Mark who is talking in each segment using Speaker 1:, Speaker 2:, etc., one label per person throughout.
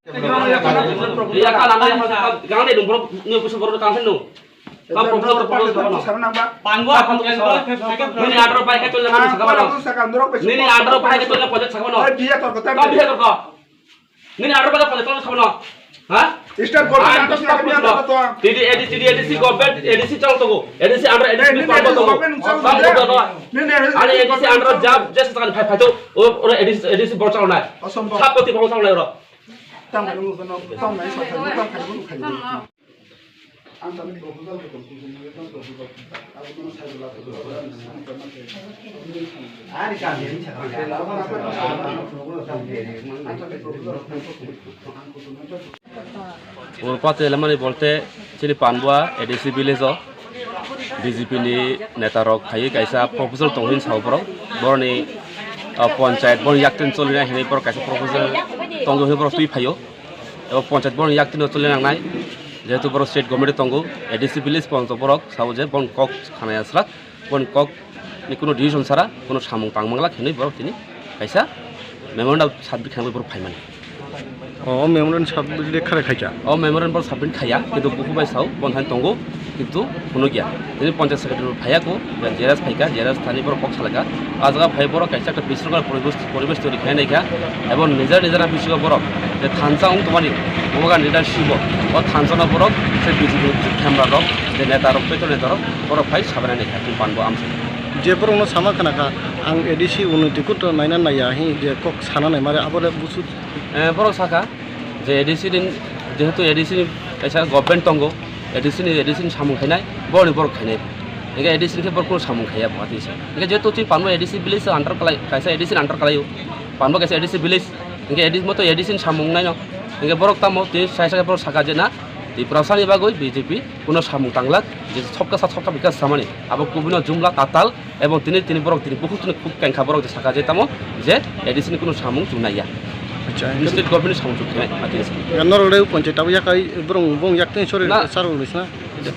Speaker 1: Iya kan anda yang jangan deh dong, ini pusat baru kan seno. Kamu proposal Panggo akan ini ada rupiah ke tulen kan sakamono. Ini ada rupiah ke tulen project sakamono. Kamu bisa kok. Ini ada rupiah project tulen sakamono. Hah?
Speaker 2: Start করতে আন্তস না আমি আলো তো
Speaker 1: টিডি ADC government ADC চল তো ADC under ADC পাবো তো আরে এডিসি আন্ডার জব জাস্ট কান ফাই ফাই তো ও এডিসি বড় চাল না সব প্রতি বড় চাল না ওরা
Speaker 2: তাম না লু না তাম না সব তাম খাই বলু খাই আম তাম নি প্রপোজাল তো কনফিউশন হয়ে তো প্রপোজাল আর কোনো সাইজলা তো আর কাজ নেই
Speaker 1: Urpat elemen bolte sini Panbua edisi village DGP ni neta rok khai kaisa proposal tonghin saubrok borni panchayat bon yaktin cholina hini por kaisa proposal tonggo he por tui phayo ebo panchayat bon yaktin cholina nai jehetu bor state government tongo edisi village pont borok sauje bon kok khanaya srak bon kok ni kono decision sara kono samung tangmangla hini borok tini kaisa memorandum sabit khangbe bor phaimani
Speaker 2: memorandum submit খারে খাইয়া
Speaker 1: memorandum submit খাইয়া কিন্তু বহুবাই চাও বন্ধান তঙ্গো কিন্তু কোনো গিয়া যদি panchayat secretary ভাইয়াকো জেরাজ ফাইকা জেরাজ স্থানীয় বড় পক্ষ লাগা আজগা ভাই বড় কাইসা একটা বিশৃঙ্খল পরিবেশ তৈরি খাই নাইখা এবং নিজের নিজেরা বিশৃঙ্খল বরক যে থানসাং তোমার মমগা লিডারশিপ ও থানসনা বরক সে বিজেপি ক্যামেরা রক যে নেতা রক পেতো নেতা রক বড় ভাই সাবানাই নাইখা তুমি পানবো আমসে
Speaker 2: যে বরং সামা খানাকা আং এডিসি উন্নতিকুত নাইনা নাইয়া হি যে কক সানা নাই মারে আবার বুসু
Speaker 1: বড় সাকা যে এডিসি যেহেতু এডিসি কাইসা গভর্নমেন্ট তঙ্গো এডিসি সামুং খাইনাই বড় বড় খাইনাই এগে এডিসি কে বড় কোনো সামুং খাইয়া বাতিছে এগে যেহেতু তুই পানবো এডিসি ভিলেজ আন্ডার কালাই কাইসা এডিসি আন্ডার কালাইও পানবো কাইসা এডিসি ভিলেজ এগে এডিস মতো এডিসি সামুং নাই ন এগে বড় তামো তুই সাইসা বড় সাকা যে না তুই প্রশাসনী বাগৈ বিজেপি কোনো সামুং টাংলাক যে সবকা সাত সবকা বিকাশ সামানি আবার কুবিনো জুমলা তাতাল এবং তিনি বড় তিনি বহুত খুব ক্যাংখা বড় যে সাকা যে তামো যে এডিসি কোনো সামুং চুনাইয়া স্টেট গভর্নমেন্ট সামুং চুনাই বাতিছে
Speaker 2: নরলে পঞ্চায়েত আবয়া কাই বরং বং yakten সরে সারো লইছনা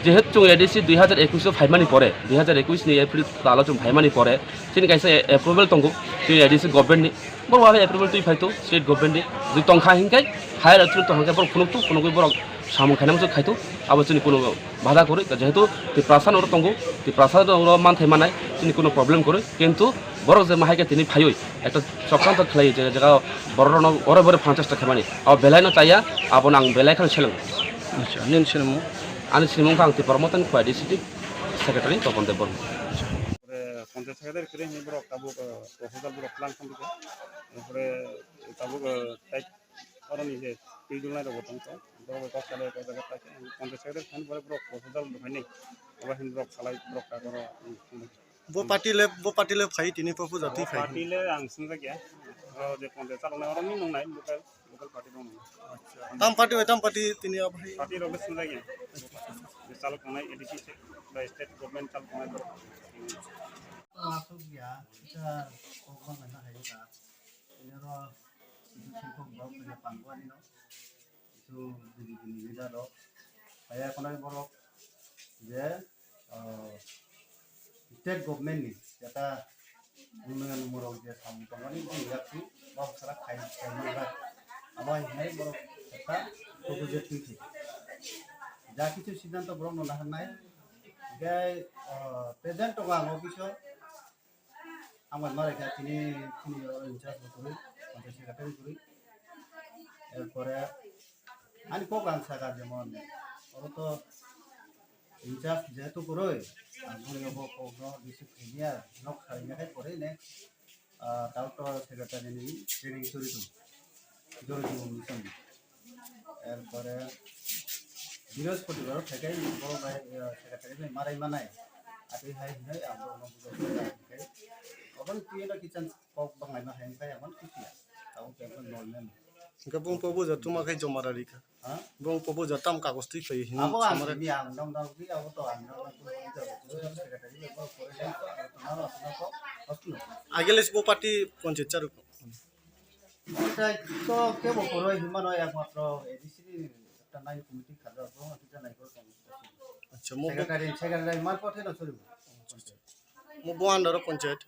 Speaker 1: যেহেতু এডিসি 2021 ফাইমানি পরে 2021 নি এপ্রিল তালো চুম ফাইমানি পরে তিনি কাইসা এপ্রুভাল তঙ্গো তুই এডিসি গভর্নমেন্ট নি বড় ভাবে এপ্রুভাল তুই ফাইতো স্টেট গভর্নমেন্ট নি দুই টংখা হিংকাই হায়ার অথরিটি টংখা বড় কোনো বড় সামুং খাইনা মতো খাইতো আবার তিনি কোনো বাধা করে যেহেতু তুই প্রাসান ওর তঙ্গো তুই প্রাসাদ ওর মান থাইমানাই তিনি কোনো প্রবলেম করে কিন্তু বড় যে মাহাইকে তিনি ফাইই একটা চক্রান্ত খেলাই যে জায়গা বড় ওরে বড় 50টা খামানি আর বেলাইনো চাইয়া আবন আং বেলাই খান ছেলেন
Speaker 2: আচ্ছা নিন ছেলেমু
Speaker 1: আমি শ্রীমঙ্কা আংতি পরমতন কোয়াডি সিটি সেক্রেটারি তপন দেব বর্মন
Speaker 3: পঞ্চায়েত সেক্রেটারি করে নি বড় তাবু প্রপোজাল বড় প্ল্যান সম্পর্কে তারপরে তাবু টাইপ করনি যে পিজুল নাই রবতন তো বড় কষ্ট করে জায়গা থাকে পঞ্চায়েত সেক্রেটারি খান পরে বড় প্রপোজাল হয়নি আবার হিন বড় খালাই বড় কা করো বো পার্টিলে ফাই তিনি প্রপোজাল তুই ফাই পার্টিলে আং সুনজা গিয়া যে পঞ্চায়েত চালনা ওরা নি নং নাই লোকাল পার্টি দং আচ্ছা তাম পার্টি তিনি ভাই পার্টি রবে সুনজা গিয়া চালক নাই এডিসি বা স্টেট গভর্নমেন্ট চালক নাই
Speaker 4: আসুক গিয়া এটা কখন না হাইকা এনারা কিছু সংখ্যক ব্লক থেকে পানবানি ন কিছু লিডার আয়া কোনাই বড় যে স্টেট গভর্নমেন্ট নি এটা উন্নয়ন মূলক যে সামগ্রী ইয়াকি বা সারা খাইনা আবার নাই বড় একটা প্রপোজাল তুইছে যা কিছু সিদ্ধান্ত গ্রহণ না নাই গাই প্রেজেন্ট টকা অফিসার আমার মারে তিনি ইনচার্জ করি পঞ্চায়েত সেক্রেটারি করি এরপরে আমি কক আনসাকা যেমন ওরা তো ইনচার্জ যেহেতু করই আমি কক ডিসিপ্লিনিয়ার নক সারিনাখাই করে নে ডাক্তার সেক্রেটারি নি ট্রেনিং করি তো জরুরি মিশন এরপরে বৃহস্পতিবার থেকে বড় ভাই সেক্রেটারি মারাই মানায় আতি হাই হাই আমরা অনুভব এখন তুই না কিচেন কক বাংলাই না হাই আমার খুশি তাও কেমন নরমাল
Speaker 2: গবং প্রপোজাল তোমাকে জমা রাখা হ্যাঁ বং প্রপোজাল তাম কাগজ তুই ফাই হিন
Speaker 4: আমার নি আম দম দম কি আব তো আমি সেক্রেটারি করে দেন তোমার আপনার কো আসলো
Speaker 2: আগেলে বো পার্টি পঞ্চায়েত চারু
Speaker 4: এটা তো কেবল করই হিমান একমাত্র এডিসি একটা নাই কমিটি খাজা তো এটা নাই করে
Speaker 2: আচ্ছা
Speaker 4: সেক্রেটারি মার পথে না চলবে
Speaker 2: মো বো আন্ডার পঞ্চায়েত